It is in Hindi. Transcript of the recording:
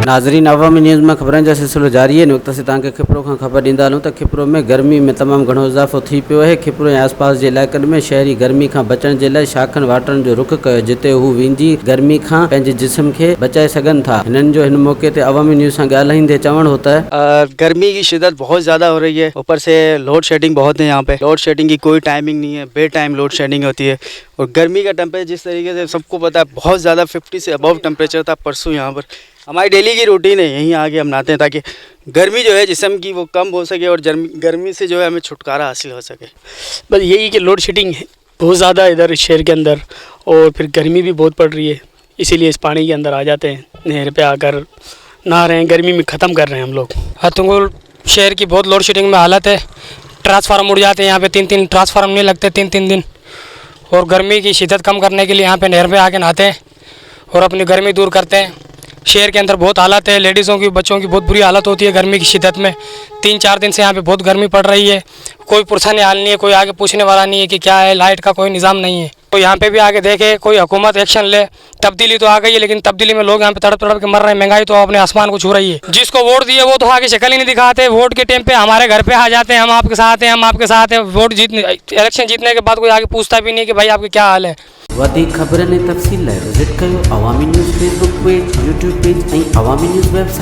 नाज़रीन, अवामी न्यूज़ में ख़बरनि जो सिलसिलो जारी है। वक्त से तक खिपरो का ख़बर ॾींदा हलूं त खिपरो में गर्मी में तमाम घणो इज़ाफ़ो थी पियो है। खिपरो ऐं आसपास के इलाक़नि में शहरी गर्मी का बचण के लिए शाखनि वाटरनि जो रुख कयो, जिते हू वेंदी गर्मी का पंहिंजे जिस्म के बचाए सघनि था। हिननि जो हिन मौके ते अवामी न्यूज़ सां ॻाल्हाईंदे चवणु होता है गर्मी की शिद्दत बहुत ज़्यादा हो रही है, ऊपर से लोड शेडिंग बहुत है। यहाँ पे लोड शेडिंग की कोई टाइमिंग नहीं है, बे टाइम लोड शेडिंग होती है। और गर्मी का टेम्परेचर जिस तरीके से सबको पता है बहुत ज़्यादा 50 से अबव टेम्परेचर था परसों। यहाँ पर हमारी डेली की रूटीन है, यहीं आके हम नहाते हैं ताकि गर्मी जो है जिस्म की वो कम हो सके और गर्मी से जो है हमें छुटकारा हासिल हो सके। बस यही कि लोड शेडिंग है बहुत ज़्यादा इधर शहर के अंदर, और फिर गर्मी भी बहुत पड़ रही है, इसीलिए इस पानी के अंदर आ जाते हैं, नहर पे आकर नहा रहे हैं, गर्मी में ख़त्म कर रहे हैं हम लोग। हाथोंगोल शहर की बहुत लोड शेडिंग में हालत है, ट्रांसफार्मर उड़ जाते हैं यहाँ पे, 3 ट्रांसफार्मर नहीं लगते 3 दिन। और गर्मी की शिद्दत कम करने के लिए यहाँ पे नहर पे आके नहाते हैं और अपनी गर्मी दूर करते हैं। शहर के अंदर बहुत हालत है, लेडीज़ों की बच्चों की बहुत बुरी हालत होती है गर्मी की शिद्दत में। 3-4 दिन से यहाँ पे बहुत गर्मी पड़ रही है, कोई पुरसाने हाल नहीं है, कोई आगे पूछने वाला नहीं है कि क्या है, लाइट का कोई निज़ाम नहीं है। तो यहाँ पे भी आके देखे, कोई हुकूमत एक्शन ले। तब्दीली तो आ गई है, लेकिन तब्दीली में लोग यहाँ पे तड़प तड़प के मर रहे हैं, महंगाई तो अपने आसमान को छू रही है। जिसको वोट दिए वो तो आगे शक्ल ही नहीं दिखाते, वोट के टाइम पे हमारे घर पे आ जाते हैं, हम आपके साथ हैं, हम आपके साथ हैं। वोट जीतने इलेक्शन जीतने के बाद कोई आगे पूछता भी नहीं कि भाई आपके क्या हाल है। वधिक ख़बरनि ऐं तफ़सील लाइ विज़िट कयो Awami news Facebook page, YouTube page ऐं अवामी न्यूज़ वेबसाइट।